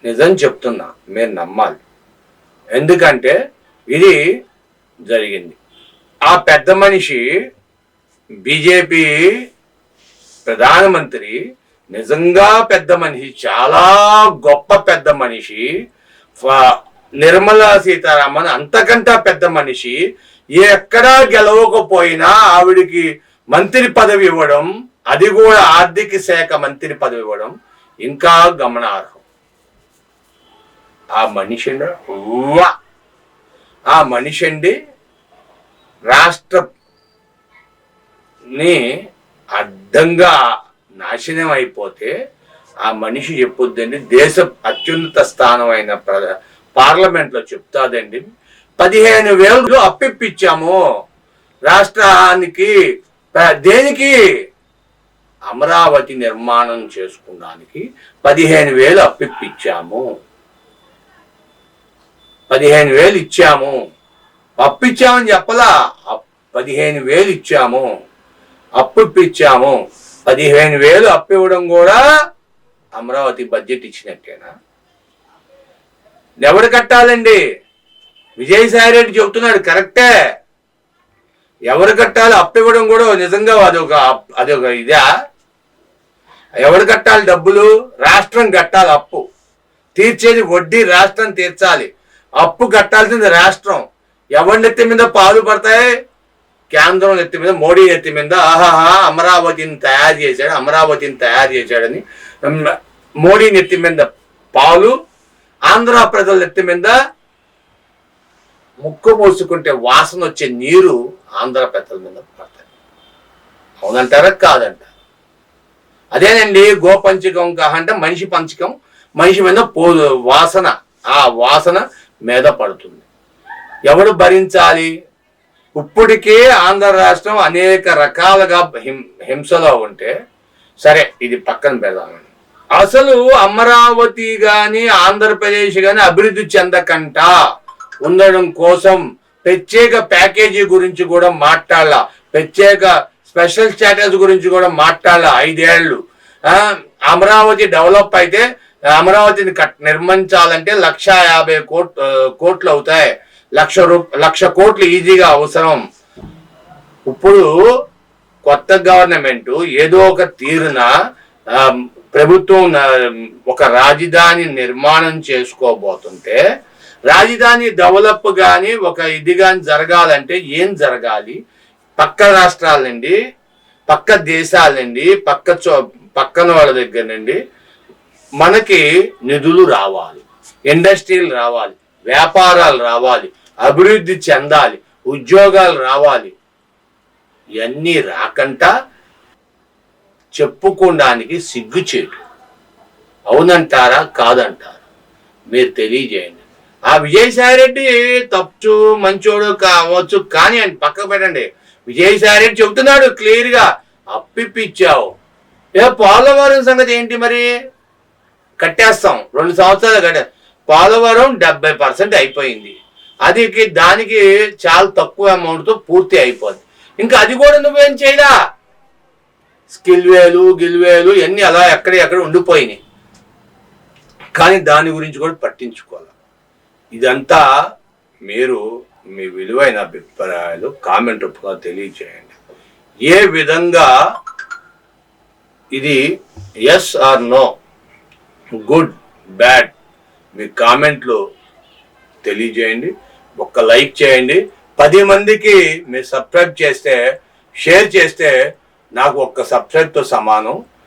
నిజం చెప్తున్నా, మీరు నమ్మాలి. ఎందుకంటే ఇది జరిగింది. ఆ పెద్ద మనిషి బీజేపీ ప్రధానమంత్రి, నిజంగా పెద్ద మనిషి, చాలా గొప్ప పెద్ద మనిషి. నిర్మలా సీతారామన్ అంతకంటే పెద్ద మనిషి. ఎక్కడా గెలవకపోయినా ఆవిడికి మంత్రి పదవి ఇవ్వడం, అది కూడా ఆర్థిక శాఖ మంత్రి పదవి ఇవ్వడం ఇంకా గమనార్హం. ఆ మనిషి అండి రాష్ట్రని అడ్డంగా నాశనం అయిపోతే ఆ మనిషి చెప్పొద్దండి, దేశ అత్యున్నత స్థానం అయిన పార్లమెంట్లో చెప్తాదండి, 15,000 అప్పిప్పించాము రాష్ట్రానికి. దేనికి? అమరావతి నిర్మాణం చేసుకోవడానికి 15,000 అప్పిప్పించాము. 15,000 ఇచ్చాము. అప్పిచ్చామని చెప్పలా, 15,000 ఇచ్చాము, అప్పిప్పించాము. 15,000 అప్పివ్వడం కూడా అమరావతి బడ్జెట్ ఇచ్చినట్టేనా? ఎవరు కట్టాలండి? విజయసాయి రెడ్డి చెబుతున్నాడు, కరెక్టే. ఎవరు కట్టాలి? అప్పివ్వడం కూడా నిజంగా అదొక ఇదా? ఎవరు కట్టాలి డబ్బులు? రాష్ట్రం కట్టాలి. అప్పు తీర్చేది వడ్డీ రాష్ట్రం తీర్చాలి. అప్పు కట్టాల్సింది రాష్ట్రం. ఎవరి నెత్తి మీద పాలు పడతాయి? కేంద్రం నెత్తి మీద, మోడీ నెత్తి మీద. ఆహాహా, అమరావతిని తయారు చేశాడని మోడీ నెత్తి మీద పాలు, ఆంధ్ర ప్రజల నెత్తి మీద ముక్కు మూసుకుంటే వాసన వచ్చే నీరు ఆంధ్ర ప్రజల మీద పడతాయి. అవునంటారా? కాదంటారు. అదేనండి గోపంచకం అంటే మనిషి పంచకం, మనిషి మీద వాసన, ఆ వాసన మీద పడుతుంది. ఎవడు భరించాలి? ఇప్పటికే ఆంధ్ర రాష్ట్రం అనేక రకాలుగా హింసలో ఉంటే, సరే ఇది పక్కన పెడదామని, అసలు అమరావతి కానీ ఆంధ్రప్రదేశ్ కానీ అభివృద్ధి చెందకంట ఉండడం కోసం ప్రత్యేక ప్యాకేజీ గురించి కూడా మాట్లాడాల, ప్రత్యేక స్పెషల్ స్టేటస్ గురించి కూడా మాట్లాడాల. 5 ఏళ్ళు అమరావతి డెవలప్ అయితే, అమరావతిని నిర్మించాలంటే 150 కోట్లు అవుతాయి. 1,00,000 కోట్లు ఈజీగా అవసరం. ఇప్పుడు కొత్త గవర్నమెంట్ ఏదో ఒక తీరున ప్రభుత్వం ఒక రాజధాని నిర్మాణం చేసుకోబోతుంటే, రాజధాని డెవలప్ కానీ ఒక ఇది కానీ జరగాలంటే ఏం జరగాలి? పక్క రాష్ట్రాల నుండి, పక్క దేశాల నుండి, పక్కన వాళ్ళ దగ్గర నుండి మనకి నిధులు రావాలి, ఇండస్ట్రీలు రావాలి, వ్యాపారాలు రావాలి, అభివృద్ధి చెందాలి, ఉద్యోగాలు రావాలి. ఇవన్నీ రాకంటా చెప్పుకోవడానికి సిగ్గుచేటు. అవునంటారా? కాదంటారా? మీరు తెలియజేయండి. ఆ విజయసాయి రెడ్డి తప్పు మంచోడు కావచ్చు కానీ అని పక్కకు పెట్టండి. విజయసాయి రెడ్డి చెబుతున్నాడు క్లియర్గా, అప్పిప్పించావు. పోలవరం సంగతి ఏంటి మరి? కట్టేస్తాం, 2 సంవత్సరాలు పోలవరం 70% అయిపోయింది. దానికి చాలా తక్కువ అమౌంట్తో పూర్తి అయిపోద్ది. ఇంకా అది కూడా నువ్వేం చేయడా? గిల్వేలు ఇవన్నీ అలా ఎక్కడ ఉండిపోయినాయి. కానీ దాని గురించి కూడా పట్టించుకోవాలి. ఇదంతా మీరు మీ విలువైన అభిప్రాయాలు కామెంట్ రూపంలో తెలియజేయండి. ఏ విధంగా ఇది yes or no, good bad మీ కామెంట్లు తెలియజేయండి. ఒక్క లైక్ చేయండి. 10 మందికి మీరు సబ్స్క్రైబ్ చేస్తే, షేర్ చేస్తే నాకు ఒక్క సబ్స్క్రైబ్తో సమానం.